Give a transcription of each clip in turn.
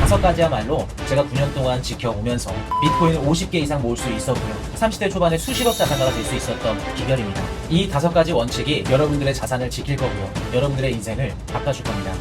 5가지야말로 제가 9년 동안 지켜오면서 비트코인을 50개 이상 모을 수 있었고요. 30대 초반에 수십억 자산가가 될 수 있었던 비결입니다. 이 5가지 원칙이 여러분들의 자산을 지킬 거고요. 여러분들의 인생을 바꿔줄 겁니다.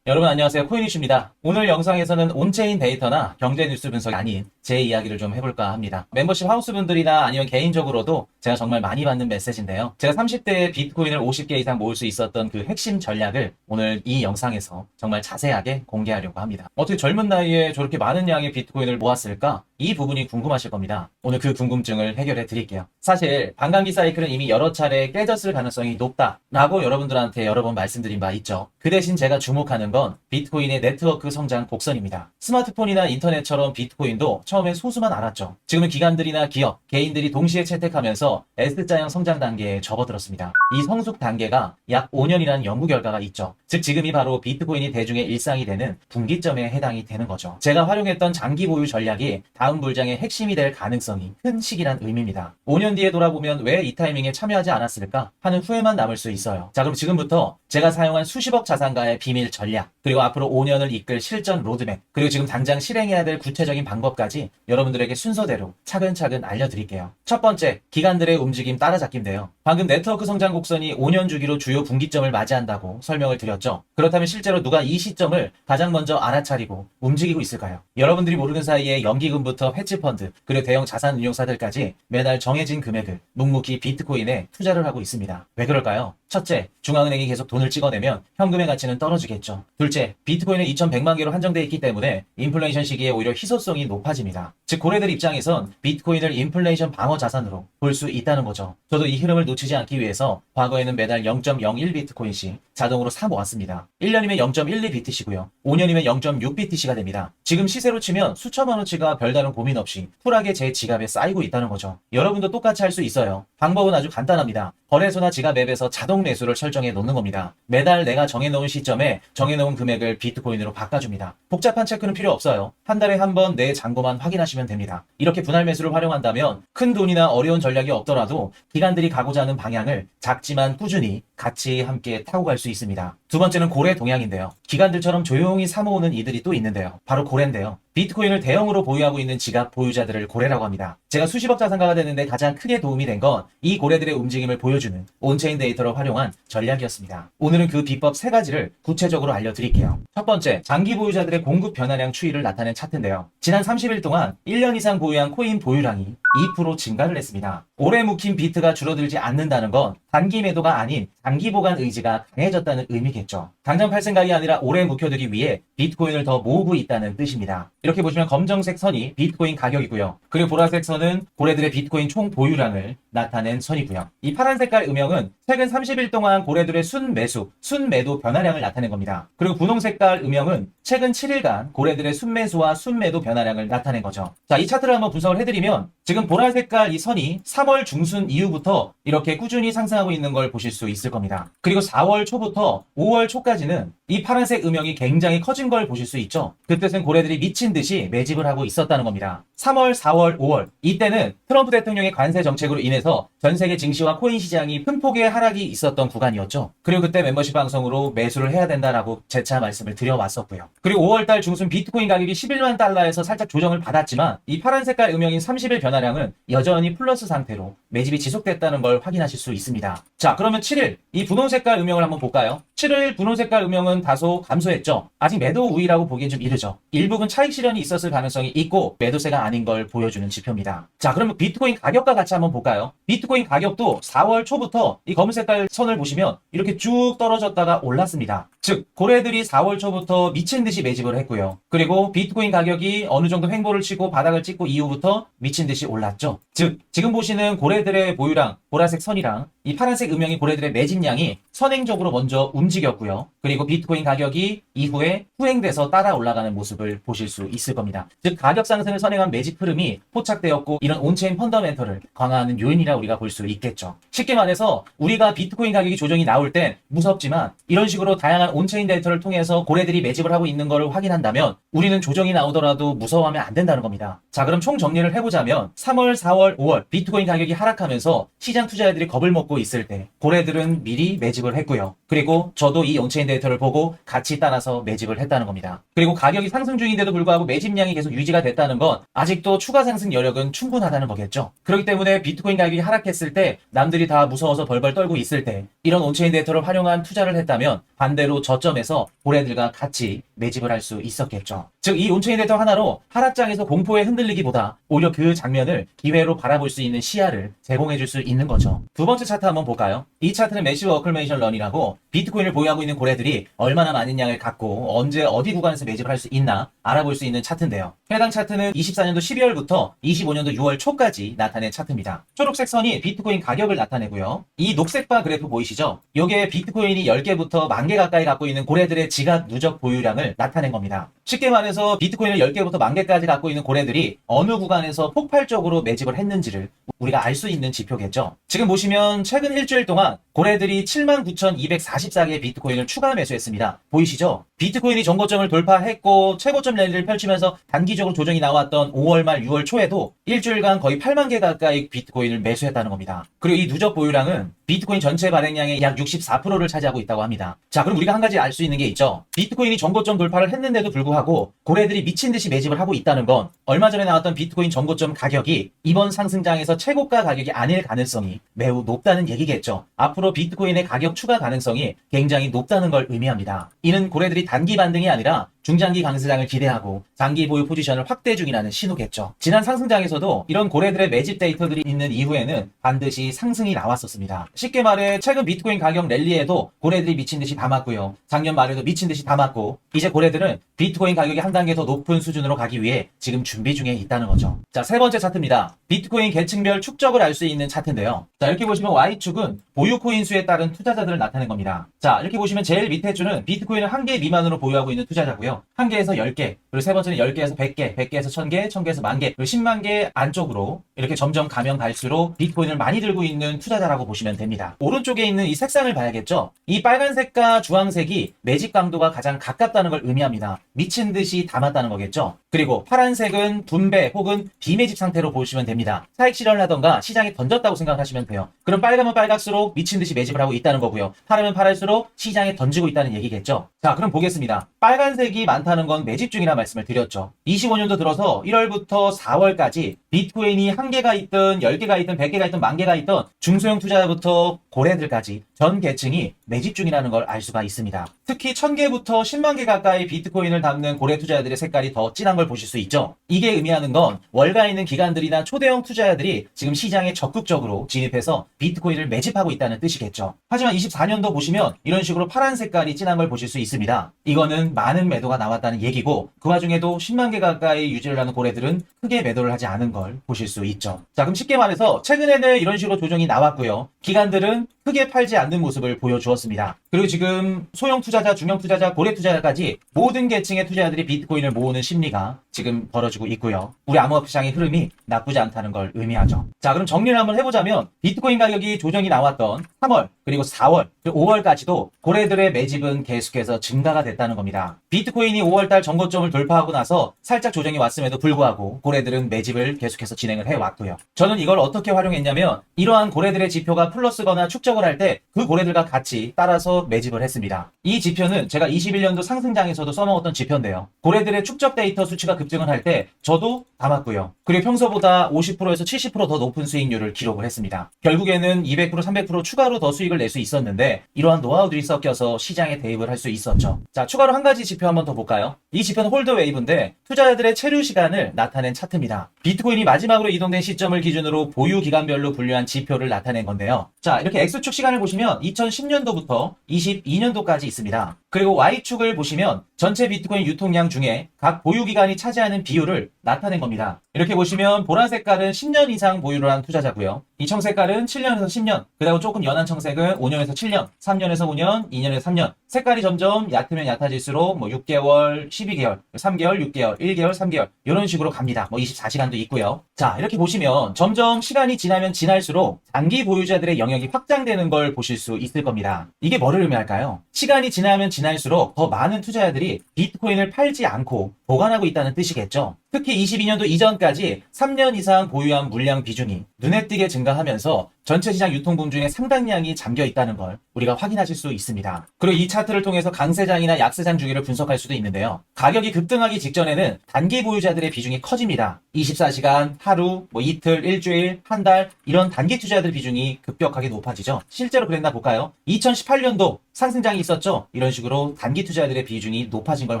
여러분 안녕하세요, 코인이슈입니다. 오늘 영상에서는 온체인 데이터나 경제 뉴스 분석이 아닌 제 이야기를 좀 해볼까 합니다. 멤버십 하우스분들이나 아니면 개인적으로도 제가 정말 많이 받는 메시지인데요. 제가 30대에 비트코인을 50개 이상 모을 수 있었던 그 핵심 전략을 오늘 이 영상에서 정말 자세하게 공개하려고 합니다. 어떻게 젊은 나이에 저렇게 많은 양의 비트코인을 모았을까? 이 부분이 궁금하실 겁니다. 오늘 그 궁금증을 해결해 드릴게요. 사실 반감기 사이클은 이미 여러 차례 깨졌을 가능성이 높다라고 여러분들한테 여러 번 말씀드린 바 있죠. 그 대신 제가 주목하는 건 비트코인의 네트워크 성장 곡선입니다. 스마트폰이나 인터넷처럼 비트코인도 처음엔 소수만 알았죠. 지금은 기관들이나 기업, 개인들이 동시에 채택하면서 S자형 성장 단계에 접어들었습니다. 이 성숙 단계가 약 5년이라는 연구 결과가 있죠. 즉 지금이 바로 비트코인이 대중의 일상이 되는 분기점에 해당이 되는 거죠. 제가 활용했던 장기 보유 전략이 다음 불장의 핵심이 될 가능성이 큰 시기란 의미입니다. 5년 뒤에 돌아보면 왜 이 타이밍에 참여하지 않았을까 하는 후회만 남을 수 있어요. 자, 그럼 지금부터 제가 사용한 수십억 자산가의 비밀 전략, 그리고 앞으로 5년을 이끌 실전 로드맵, 그리고 지금 당장 실행해야 될 구체적인 방법까지 여러분들에게 순서대로 차근차근 알려드릴게요. 첫 번째, 기관들의 움직임 따라잡기인데요. 방금 네트워크 성장 곡선이 5년 주기로 주요 분기점을 맞이한다고 설명을 드렸죠. 그렇다면 실제로 누가 이 시점을 가장 먼저 알아차리고 움직이고 있을까요? 여러분들이 모르는 사이에 연기금부터 헤지펀드, 그리고 대형 자산운용사들까지 매달 정해진 금액을 묵묵히 비트코인에 투자를 하고 있습니다. 왜 그럴까요? 첫째, 중앙은행이 계속 돈을 찍어내면 현금의 가치는 떨어지겠죠. 둘째, 비트코인은 2100만 개로 한정되어 있기 때문에 인플레이션 시기에 오히려 희소성이 높아집니다. 즉 고래들 입장에선 비트코인을 인플레이션 방어 자산으로 볼 수 있다는 거죠. 저도 이 흐름을 놓치지 않기 위해서 과거에는 매달 0.01 비트코인씩 자동으로 사 모았습니다. 1년이면 0.12 BTC고요. 5년이면 0.6 BTC가 됩니다. 지금 시세로 치면 수천만 원치가 별다른 고민 없이 쿨하게 제 지갑에 쌓이고 있다는 거죠. 여러분도 똑같이 할 수 있어요. 방법은 아주 간단합니다. 거래소나 지갑 앱에서 자동 매수를 설정해 놓는 겁니다. 매달 내가 정해놓은 시점에 정해놓은 금액을 비트코인으로 바꿔줍니다. 복잡한 체크는 필요 없어요. 한 달에 한 번 내 잔고만 확인하시면 됩니다. 이렇게 분할 매수를 활용한다면 큰 돈이나 어려운 전략이 없더라도 기관들이 가고자 하는 방향을 작지만 꾸준히 같이 함께 타고 갈 수 있습니다. 두 번째는 고래 동향인데요. 기관들처럼 조용히 사모으는 이들이 또 있는데요. 바로 고래인데요. 비트코인을 대형으로 보유하고 있는 지갑 보유자들을 고래라고 합니다. 제가 수십억 자산가가 되는데 가장 크게 도움이 된 건 이 고래들의 움직임을 보여주는 온체인 데이터를 활용한 전략이었습니다. 오늘은 그 비법 3가지를 구체적으로 알려드릴게요. 첫 번째, 장기 보유자들의 공급 변화량 추이를 나타낸 차트인데요. 지난 30일 동안 1년 이상 보유한 코인 보유량이 2% 증가를 했습니다. 오래 묵힌 비트가 줄어들지 않는다는 건 단기 매도가 아닌 장기 보관 의지가 강해졌다는 의미겠죠. 당장 팔 생각이 아니라 오래 묵혀두기 위해 비트코인을 더 모으고 있다는 뜻입니다. 이렇게 보시면 검정색 선이 비트코인 가격이고요. 그리고 보라색 선은 고래들의 비트코인 총 보유량을 나타낸 선이고요. 이 파란 색깔 음영은 최근 30일 동안 고래들의 순매수, 순매도 변화량을 나타낸 겁니다. 그리고 분홍 색깔 음영은 최근 7일간 고래들의 순매수와 순매도 변화량을 나타낸 거죠. 자, 이 차트를 한번 분석을 해드리면 지금 보라 색깔 이 선이 3월 중순 이후부터 이렇게 꾸준히 상승하고 있는 걸 보실 수 있을 겁니다. 그리고 4월 초부터 5월 초까지는 이 파란색 음영이 굉장히 커진 걸 보실 수 있죠. 그 뜻은 고래들이 미친 듯이 매집을 하고 있었다는 겁니다. 3월, 4월, 5월 이때는 트럼프 대통령의 관세 정책으로 인해서 전 세계 증시와 코인 시장이 큰 폭의 하락이 있었던 구간이었죠. 그리고 그때 멤버십 방송으로 매수를 해야 된다라고 재차 말씀을 드려왔었고요. 그리고 5월달 중순 비트코인 가격이 11만 달러에서 살짝 조정을 받았지만 이 파란 색깔 음영인 30일 변화량은 여전히 플러스 상태로 매집이 지속됐다는 걸 확인하실 수 있습니다. 자, 그러면 7일 이 분홍 색깔 음영을 한번 볼까요? 7일 분홍 색깔 음영은 다소 감소했죠. 아직 매도 우위라고 보기엔 좀 이르죠. 일부분 차익 실현이 있었을 가능성이 있고 매도세가 아닌 걸 보여주는 지표입니다. 자, 그러면 비트코인 가격과 같이 한번 볼까요? 비트코인 가격도 4월 초부터 이 검은 색깔 선을 보시면 이렇게 쭉 떨어졌다가 올랐습니다. 즉 고래들이 4월 초부터 미친 듯이 매집을 했고요. 그리고 비트코인 가격이 어느 정도 횡보를 치고 바닥을 찍고 이후부터 미친 듯이 올랐죠. 즉 지금 보시는 고래들의 보유량 보라색 선이랑 이 파란색 음영이 고래들의 매집량이 선행적으로 먼저 움직였고요. 그리고 비트코인 가격이 이후에 후행돼서 따라 올라가는 모습을 보실 수 있을 겁니다. 즉 가격 상승을 선행한 매집 흐름이 포착되었고 이런 온체인 펀더멘털을 강화하는 요인이라 우리가 볼 수 있겠죠. 쉽게 말해서 우리가 비트코인 가격이 조정이 나올 땐 무섭지만 이런 식으로 다양한 온체인 데이터를 통해서 고래들이 매집을 하고 있는 것을 확인한다면 우리는 조정이 나오더라도 무서워하면 안 된다는 겁니다. 자, 그럼 총 정리를 해보자면 3월, 4월, 5월 비트코인 가격이 하락하면서 시장 투자자들이 겁을 먹고 있을 때 고래들은 미리 매집을 했고요. 그리고 저도 이 온체인 데이터를 보고 같이 따라서 매집을 했다는 겁니다. 그리고 가격이 상승 중인데도 불구하고 매집량이 계속 유지가 됐다는 건 아직도 추가 상승 여력은 충분하다는 거겠죠. 그렇기 때문에 비트코인 가격이 하락했을 때 남들이 다 무서워서 벌벌 떨고 있을 때 이런 온체인 데이터를 활용한 투자를 했다면 반대로 저점에서 고래들과 같이 매집을 할 수 있었겠죠. 즉 이 온체인 데이터 하나로 하락장에서 공포에 흔들리기보다 오히려 그 장면을 기회로 바라볼 수 있는 시야를 제공해 줄 수 있는 거죠. 두 번째 차트 한번 볼까요? 이 차트는 매시브 어클메이션 런이라고 비트코인을 보유하고 있는 고래들이 얼마나 많은 양을 갖고 언제 어디 구간에서 매집을 할 수 있나 알아볼 수 있는 차트인데요. 해당 차트는 24년도 12월부터 25년도 6월 초까지 나타낸 차트입니다. 초록색 선이 비트코인 가격을 나타내고요. 이 녹색 바 그래프 보이시죠? 이게 비트코인이 10개부터 10,000개 가까이 갖고 있는 고래들의 지각 누적 보유량을 나타낸 겁니다. 쉽게 말해서 비트코인을 10개부터 10,000개까지 갖고 있는 고래들이 어느 구간에서 폭발적으로 매집을 했는지를 우리가 알 수 있는 지표겠죠. 지금 보시면 최근 일주일 동안 고래들이 79,244개의 비트코인을 추가 매수했습니다. 보이시죠? 비트코인이 전고점을 돌파했고 최고점 랠리를 펼치면서 단기적으로 조정이 나왔던 5월 말 6월 초에도 일주일간 거의 8만 개 가까이 비트코인을 매수했다는 겁니다. 그리고 이 누적 보유량은 비트코인 전체 발행량의 약 64%를 차지하고 있다고 합니다. 자, 그럼 우리가 한 가지 알 수 있는 게 있죠. 비트코인이 전고점 돌파를 했는데도 불구하고 고래들이 미친 듯이 매집을 하고 있다는 건 얼마 전에 나왔던 비트코인 전고점 가격이 이번 상승장에서 최고가 가격이 아닐 가능성이 매우 높다는 얘기겠죠. 앞으로 비트코인의 가격 추가 가능성이 굉장히 높다는 걸 의미합니다. 이는 고래들이 단기 반등이 아니라 중장기 강세장을 기대하고 장기 보유 포지션을 확대 중이라는 신호겠죠. 지난 상승장에서도 이런 고래들의 매집 데이터들이 있는 이후에는 반드시 상승이 나왔었습니다. 쉽게 말해 최근 비트코인 가격 랠리에도 고래들이 미친 듯이 담았고요. 작년 말에도 미친 듯이 담았고 이제 고래들은 비트코인 가격이 한 단계 더 높은 수준으로 가기 위해 지금 준비 중에 있다는 거죠. 자, 세 번째 차트입니다. 비트코인 계층별 축적을 알 수 있는 차트인데요. 자, 이렇게 보시면 Y축은 보유 코인 수에 따른 투자자들을 나타낸 겁니다. 자, 이렇게 보시면 제일 밑에 줄은 비트코인을 1개 미만으로 보유하고 있는 투자자고요. 1개에서 10개, 그리고 세 번째는 10개에서 100개, 100개에서 1000개, 1000개에서 10,000개, 그리고 10만 개 안쪽으로 이렇게 점점 가면 갈수록 비트코인을 많이 들고 있는 투자자라고 보시면 됩니다. 오른쪽에 있는 이 색상을 봐야겠죠? 이 빨간색과 주황색이 매집 강도가 가장 가깝다는 걸 의미합니다. 미친 듯이 담았다는 거겠죠? 그리고 파란색은 분배 혹은 비매집 상태로 보시면 됩니다. 사익 실현을 하던가 시장에 던졌다고 생각하시면 돼요. 그럼 빨가면 빨갈수록 미친 듯이 매집을 하고 있다는 거고요. 파라면 파랄수록 시장에 던지고 있다는 얘기겠죠? 자, 그럼 보겠습니다. 빨간색이 많다는 건 매집 중이라 말씀을 드렸죠. 25년도 들어서 1월부터 4월까지 비트코인이 1개가 있든 10개가 있든 100개가 있든 10,000개가 있든 중소형 투자자부터 고래들까지 전 계층이 매집 중이라는 걸 알 수가 있습니다. 특히 1,000개부터 10만 개 가까이 비트코인을 담는 고래 투자자들의 색깔이 더 진한 걸 보실 수 있죠. 이게 의미하는 건 월가 있는 기관들이나 초대형 투자자들이 지금 시장에 적극적으로 진입해서 비트코인을 매집하고 있다는 뜻이겠죠. 하지만 24년도 보시면 이런 식으로 파란 색깔이 진한 걸 보실 수 있습니다. 이거는 많은 매도가 나왔다는 얘기고 그 와중에도 10만 개 가까이 유지를 하는 고래들은 크게 매도를 하지 않은 걸 보실 수 있죠. 자, 그럼 쉽게 말해서 최근에는 이런 식으로 조정이 나왔고요. 기관들은 크게 팔지 않는 모습을 보여주었습니다. 그리고 지금 소형 투자자, 중형 투자자, 고래 투자자까지 모든 계층의 투자자들이 비트코인을 모으는 심리가 지금 벌어지고 있고요. 우리 암호화폐 시장의 흐름이 나쁘지 않다는 걸 의미하죠. 자, 그럼 정리를 한번 해보자면 비트코인 가격이 조정이 나왔던 3월, 그리고 4월, 그리고 5월까지도 고래들의 매집은 계속해서 증가가 됐다는 겁니다. 비트코인이 5월달 전고점을 돌파하고 나서 살짝 조정이 왔음에도 불구하고 고래들은 매집을 계속해서 진행을 해왔고요. 저는 이걸 어떻게 활용했냐면 이러한 고래들의 지표가 플러스거나 축적을 할 때 그 고래들과 같이 따라서 매집을 했습니다. 이 지표는 제가 21년도 상승장에서도 써먹었던 지표인데요. 고래들의 축적 데이터 수치가 급증을 할 때 저도 담았고요. 그리고 평소보다 50%에서 70%더 높은 수익률을 기록을 했습니다. 결국에는 200%, 300% 추가로 더 수익을 낼 수 있었는데 이러한 노하우들이 섞여서 시장에 대입을 할 수 있었죠. 자, 추가로 한 가지 지표 한번 더 볼까요? 이 지표는 홀드 웨이브인데 투자자들의 체류 시간을 나타낸 차트입니다. 비트코인이 마지막으로 이동된 시점을 기준으로 보유 기간별로 분류한 지표를 나타낸 건데요. 자, 이렇게 X축 시간을 보시면 2010년도부터 22년도까지 있습니다. 그리고 Y축을 보시면 전체 비트코인 유통량 중에 각 보유기간이 차지하는 비율을 나타낸 겁니다. 이렇게 보시면 보라 색깔은 10년 이상 보유를 한 투자자고요. 이 청색깔은 7년에서 10년, 그리고 조금 연한 청색은 5년에서 7년, 3년에서 5년, 2년에서 3년. 색깔이 점점 얕으면 얕아질수록 6개월, 12개월, 3개월, 6개월, 1개월, 3개월 이런 식으로 갑니다. 24시간도 있고요. 자, 이렇게 보시면 점점 시간이 지나면 지날수록 장기 보유자들의 영역이 확장되는 걸 보실 수 있을 겁니다. 이게 뭐를 의미할까요? 시간이 지나면 지날수록 더 많은 투자자들이 비트코인을 팔지 않고 보관하고 있다는 뜻이겠죠. 특히 22년도 이전까지 3년 이상 보유한 물량 비중이 눈에 띄게 증가하면서 전체 시장 유통분 중에 상당량이 잠겨 있다는 걸 우리가 확인하실 수 있습니다. 그리고 이 차트를 통해서 강세장이나 약세장 주기를 분석할 수도 있는데요. 가격이 급등하기 직전에는 단기 보유자들의 비중이 커집니다. 24시간, 하루, 이틀, 일주일, 한 달 이런 단기 투자자들 비중이 급격하게 높아지죠. 실제로 그랬나 볼까요? 2018년도 상승장이 있었죠. 이런 식으로 단기 투자자들의 비중이 높아진 걸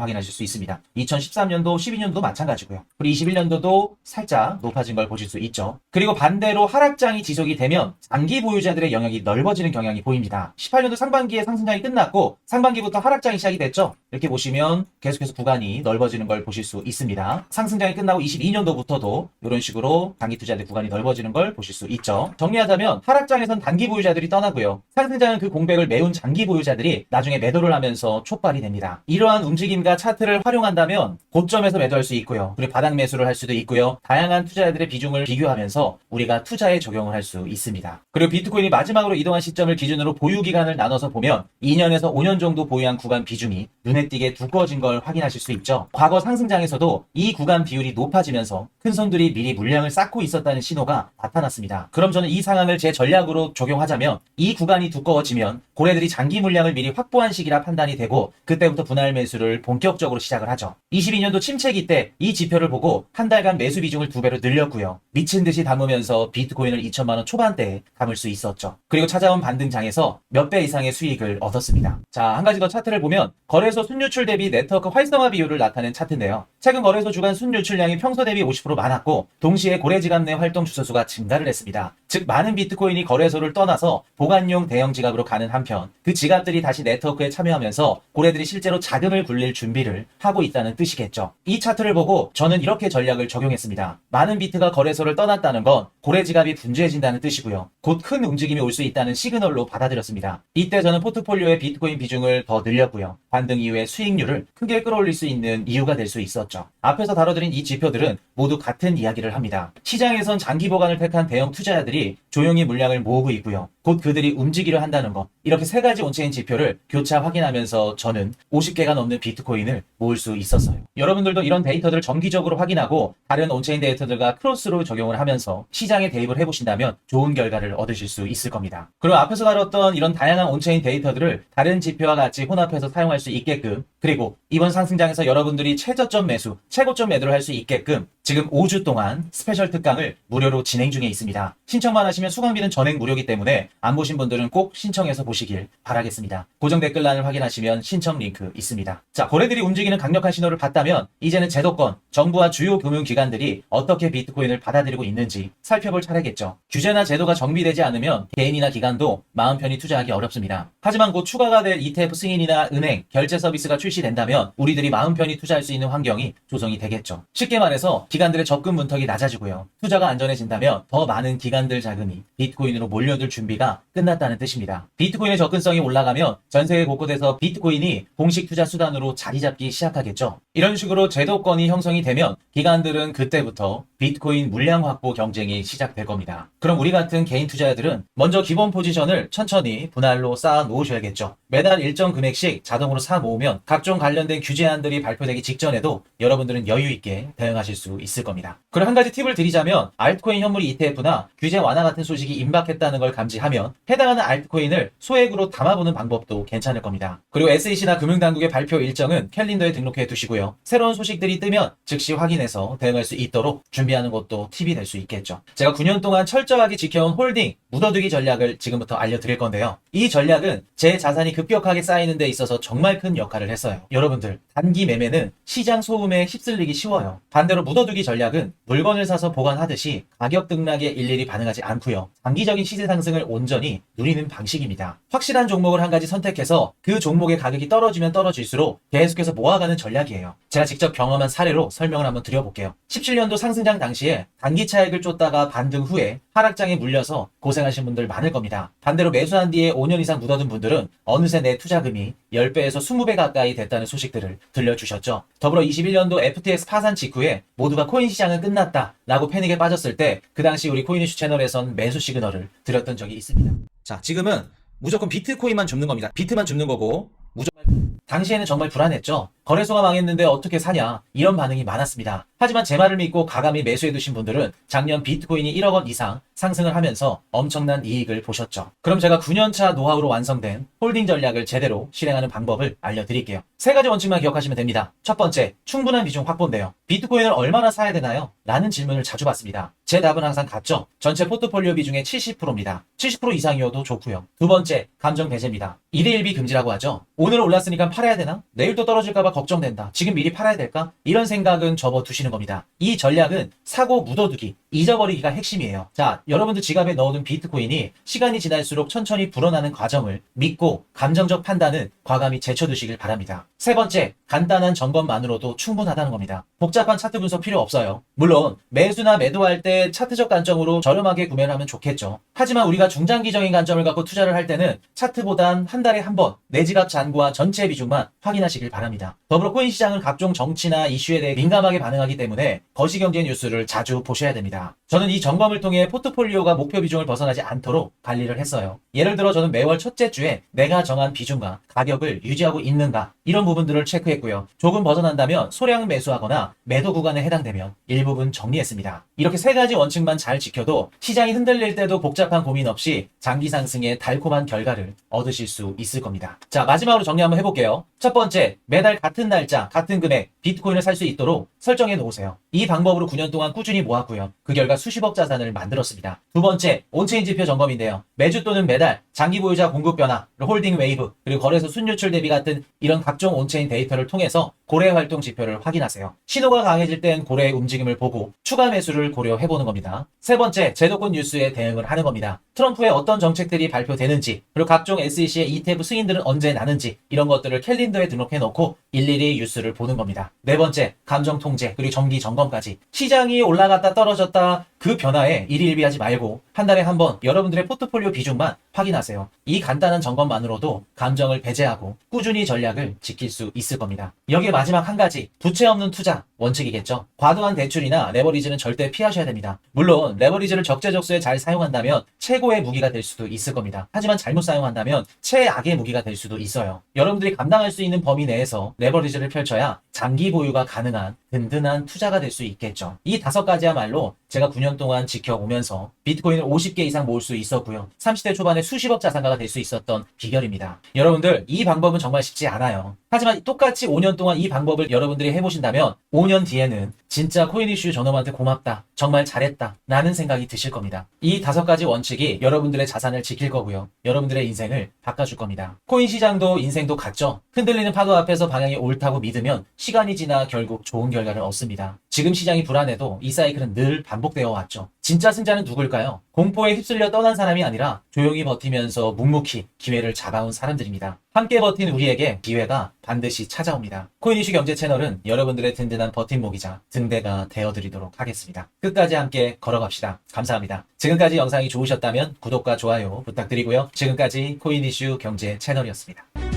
확인하실 수 있습니다. 2013년도, 12년도 마찬가지고요. 그리고 21년도도 살짝 높아진 걸 보실 수 있죠. 그리고 반대로 하락장이 지속이 되면 장기 보유자들의 영역이 넓어지는 경향이 보입니다. 18년도 상반기에 상승장이 끝났고 상반기부터 하락장이 시작이 됐죠. 이렇게 보시면 계속해서 구간이 넓어지는 걸 보실 수 있습니다. 상승장이 끝나고 22년도부터도 이런 식으로 장기 투자자들의 구간이 넓어지는 걸 보실 수 있죠. 정리하자면 하락장에선 단기 보유자들이 떠나고요. 상승장은 그 공백을 메운 장기 보유자들이 나중에 매도를 하면서 촉발이 됩니다. 이러한 움직임과 차트를 활용한다면 고점에서 매도할 수 있고요. 그리고 바닥 매수를 할 수도 있고요. 다양한 투자자들의 비중을 비교하면서 우리가 투자에 적용을 할 수 있습니다. 그리고 비트코인이 마지막으로 이동한 시점을 기준으로 보유 기간을 나눠서 보면 2년에서 5년 정도 보유한 구간 비중이 눈에 띄게 두꺼워진 걸 확인하실 수 있죠. 과거 상승장에서도 이 구간 비율이 높아지면서 큰 손들이 미리 물량을 쌓고 있었다는 신호가 나타났습니다. 그럼 저는 이 상황을 제 전략으로 적용하자면 이 구간이 두꺼워지면 고래들이 장기 물량을 미리 확보한 시기라 판단이 되고 그때부터 분할 매수를 본격적으로 시작을 하죠. 22년도 침체기 때 이 지표를 보고 한 달간 매수 비중을 2배로 늘렸고요. 미친 듯이 담으면서 비트코인을 2천만 원 초반대에 담을 수 있었죠. 그리고 찾아온 반등장에서 몇 배 이상의 수익을 얻었습니다. 자, 한 가지 더 차트를 보면 거래소 순유출 대비 네트워크 활성화 비율을 나타낸 차트인데요. 최근 거래소 주간 순유출량이 평소 대비 50% 많았고 동시에 고래지갑 내 활동 주소수가 증가를 했습니다. 즉 많은 비트코인이 거래소를 떠나서 보관용 대형 지갑으로 가는 한편 그 지갑들이 다시 네트워크에 참여하면서 고래들이 실제로 자금을 굴릴 준비를 하고 있다는 뜻이겠죠. 이 차트를 보고 저는 이렇게 전략을 적용했습니다. 많은 비트가 거래소를 떠났다는 건 고래 지갑이 분주해진다는 뜻이고요. 곧 큰 움직임이 올 수 있다는 시그널로 받아들였습니다. 이때 저는 포트폴리오의 비트코인 비중을 더 늘렸고요. 반등 이후에 수익률을 크게 끌어올릴 수 있는 이유가 될 수 있었죠. 앞에서 다뤄드린 이 지표들은 모두 같은 이야기를 합니다. 시장에선 장기 보관을 택한 대형 투자자들이 조용히 물량을 모으고 있고요. 곧 그들이 움직이려 한다는 것. 이렇게 세 가지 온체인 지표를 교차 확인하면서 저는 50개가 넘는 비트코인을 모을 수 있었어요. 여러분들도 이런 데이터들을 정기적으로 확인하고 다른 온체인 데이터들과 크로스로 적용을 하면서 시장에 대입을 해보신다면 좋은 결과를 얻으실 수 있을 겁니다. 그리고 앞에서 다뤘던 이런 다양한 온체인 데이터들을 다른 지표와 같이 혼합해서 사용할 수 있게끔 그리고 이번 상승장에서 여러분들이 최저점 매수, 최고점 매도를 할 수 있게끔 지금 5주 동안 스페셜 특강을 무료로 진행 중에 있습니다. 신청만 하시면 수강비는 전액 무료이기 때문에 안 보신 분들은 꼭 신청해서 보시길 바라겠습니다. 고정 댓글란을 확인하시면 신청 링크 있습니다. 자, 거래들이 움직이는 강력한 신호를 봤다면 이제는 제도권, 정부와 주요 금융기관들이 어떻게 비트코인을 받아들이고 있는지 살펴볼 차례겠죠. 규제나 제도가 정비되지 않으면 개인이나 기관도 마음 편히 투자하기 어렵습니다. 하지만 곧 추가가 될 ETF 승인이나 은행, 결제 서비스가 출시된다면 우리들이 마음 편히 투자할 수 있는 환경이 조성이 되겠죠. 쉽게 말해서 기관들의 접근 문턱이 낮아지고요. 투자가 안전해진다면 더 많은 기관들 자금이 비트코인으로 몰려들 준비가 끝났다는 뜻입니다. 비트코인의 접근성이 올라가면 전 세계 곳곳에서 비트코인이 공식 투자 수단으로 자리 잡기 시작하겠죠. 이런 식으로 제도권이 형성이 되면 기관들은 그때부터 비트코인 물량 확보 경쟁이 시작될 겁니다. 그럼 우리 같은 개인 투자자들은 먼저 기본 포지션을 천천히 분할로 쌓아 놓으셔야겠죠. 매달 일정 금액씩 자동으로 사 모으면 각종 관련된 규제안들이 발표되기 직전에도 여러분들은 여유 있게 대응하실 수 있을 겁니다. 그리고 한 가지 팁을 드리자면 알트코인 현물 ETF나 규제 완화 같은 소식이 임박했다는 걸 감지하면 해당하는 알트코인을 소액으로 담아보는 방법도 괜찮을 겁니다. 그리고 SEC나 금융당국의 발표 일정은 캘린더에 등록해 두시고요. 새로운 소식들이 뜨면 즉시 확인해서 대응할 수 있도록 준비하는 것도 팁이 될 수 있겠죠. 제가 9년 동안 철저하게 지켜온 홀딩 묻어두기 전략을 지금부터 알려드릴 건데요. 이 전략은 제 자산이 급격하게 쌓이는 데 있어서 정말 큰 역할을 했어요. 여러분들, 단기 매매는 시장 소음에 휩쓸리기 쉬워요. 반대로 묻어두기 전략은 물건을 사서 보관하듯이 가격 등락에 일일이 반응하지 않고요. 장기적인 시세 상승을 온전히 누리는 방식입니다. 확실한 종목을 한 가지 선택해서 그 종목의 가격이 떨어지면 떨어질수록 계속해서 모아가는 전략이에요. 제가 직접 경험한 사례로 설명을 한번 드려볼게요. 17년도 상승장 당시에 단기 차익을 쫓다가 반등 후에 하락장에 물려서 고생하신 분들 많을 겁니다. 반대로 매수한 뒤에 5년 이상 묻어둔 분들은 어느새 내 투자금이 10배에서 20배 가까이 됐다는 소식들을 들려주셨죠. 더불어 21년도 FTX 파산 직후에 모두가 코인 시장은 끝났다 라고 패닉에 빠졌을 때 그 당시 우리 코인 이슈 채널에선 매수 시그널을 드렸던 적이 있습니다. 자, 지금은 무조건 비트코인만 줍는 겁니다. 비트만 줍는 거고 무조건 당시에는 정말 불안했죠. 거래소가 망했는데 어떻게 사냐 이런 반응이 많았습니다. 하지만 제 말을 믿고 가감히 매수해두신 분들은 작년 비트코인이 1억 원 이상 상승을 하면서 엄청난 이익을 보셨죠. 그럼 제가 9년차 노하우로 완성된 홀딩 전략을 제대로 실행하는 방법을 알려드릴게요. 세 가지 원칙만 기억하시면 됩니다. 첫 번째, 충분한 비중 확보인데요. 비트코인을 얼마나 사야 되나요? 라는 질문을 자주 받습니다. 제 답은 항상 같죠. 전체 포트폴리오 비중의 70%입니다. 70% 이상이어도 좋고요. 두 번째, 감정 배제입니다. 1대 1비 금지라고 하죠. 오늘 올랐으니까 팔아야 되나? 내일 또 떨어질까봐 걱정된다. 지금 미리 팔아야 될까? 이런 생각은 접어두시는 겁니다. 이 전략은 사고 묻어두기, 잊어버리기가 핵심이에요. 자, 여러분들 지갑에 넣어둔 비트코인이 시간이 지날수록 천천히 불어나는 과정을 믿고 감정적 판단은 과감히 제쳐두시길 바랍니다. 세 번째, 간단한 점검만으로도 충분하다는 겁니다. 복잡한 차트 분석 필요 없어요. 물론 매수나 매도할 때 차트적 관점으로 저렴하게 구매를 하면 좋겠죠. 하지만 우리가 중장기적인 관점을 갖고 투자를 할 때는 차트보단 한 달에 한 번 내 지갑 잔고와 전체 비중만 확인하시길 바랍니다. 더불어 코인 시장은 각종 정치나 이슈에 대해 민감하게 반응하기 때문에 거시경제 뉴스를 자주 보셔야 됩니다. 저는 이 점검을 통해 포트폴리오가 목표 비중을 벗어나지 않도록 관리를 했어요. 예를 들어 저는 매월 첫째 주에 내가 정한 비중과 가격을 유지하고 있는가 이런 부분들을 체크했고요. 조금 벗어난다면 소량 매수하거나 매도 구간에 해당되면 일부분 정리했습니다. 이렇게 세 가지 원칙만 잘 지켜도 시장이 흔들릴 때도 복잡한 고민 없이 장기 상승의 달콤한 결과를 얻으실 수 있을 겁니다. 자, 마지막으로 정리 한번 해볼게요. 첫 번째, 매달 같은 날짜, 같은 금액 비트코인을 살 수 있도록 설정해 놓으세요. 이 방법으로 9년 동안 꾸준히 모았고요. 그 결과 수십억 자산을 만들었습니다. 두 번째, 온체인 지표 점검인데요. 매주 또는 매달 장기 보유자 공급 변화, 홀딩 웨이브, 그리고 거래소 순유출 대비 같은 이런 각종 온체인 데이터를 통해서 고래 활동 지표를 확인하세요. 신호가 강해질 땐 고래의 움직임을 보고 추가 매수를 고려해보는 겁니다. 세 번째, 제도권 뉴스에 대응을 하는 겁니다. 트럼프의 어떤 정책들이 발표되는지, 그리고 각종 SEC의 ETF 승인들은 언제 나는지 이런 것들을 캘린더에 등록해 놓고 일일이 뉴스를 보는 겁니다. 네 번째, 감정 통제, 그리고 정기 점검까지. 시장이 올라갔다 떨어졌다 그 변화에 일일비하지 말고 한 달에 한 번 여러분들의 포트폴리오 비중만 확인하세요. 이 간단한 점검만으로도 감정을 배제하고 꾸준히 전략을 지킬 수 있을 겁니다. 여기에 마지막 한 가지, 부채 없는 투자 원칙이겠죠. 과도한 대출이나 레버리지는 절대 피하셔야 됩니다. 물론 레버리지를 적재적소에 잘 사용한다면 최고의 무기가 될 수도 있을 겁니다. 하지만 잘못 사용한다면 최악의 무기가 될 수도 있어요. 여러분들이 감당할 수 있는 범위 내에서 레버리지를 펼쳐야 장기 보유가 가능한 든든한 투자가 될 수 있겠죠. 이 5가지야말로 제가 9년 동안 지켜오면서 비트코인을 50개 이상 모을 수 있었고요. 30대 초반에 수십억 자산가가 될 수 있었던 비결입니다. 여러분들, 이 방법은 정말 쉽지 않아요. 하지만 똑같이 5년 동안 이 방법을 여러분들이 해보신다면 5년 뒤에는 진짜 코인 이슈 저놈한테 고맙다, 정말 잘했다 라는 생각이 드실 겁니다. 이 5가지 원칙이 여러분들의 자산을 지킬 거고요. 여러분들의 인생을 바꿔줄 겁니다. 코인 시장도 인생도 같죠. 흔들리는 파도 앞에서 방향이 옳다고 믿으면 시간이 지나 결국 좋은 결과를 얻습니다. 지금 시장이 불안해도 이 사이클은 늘 반복되어 왔죠. 진짜 승자는 누굴까요? 공포에 휩쓸려 떠난 사람이 아니라 조용히 버티면서 묵묵히 기회를 잡아온 사람들입니다. 함께 버틴 우리에게 기회가 반드시 찾아옵니다. 코인 이슈 경제 채널은 여러분들의 든든한 버팀목이자 등대가 되어드리도록 하겠습니다. 끝까지 함께 걸어갑시다. 감사합니다. 지금까지 영상이 좋으셨다면 구독과 좋아요 부탁드리고요. 지금까지 코인 이슈 경제 채널이었습니다.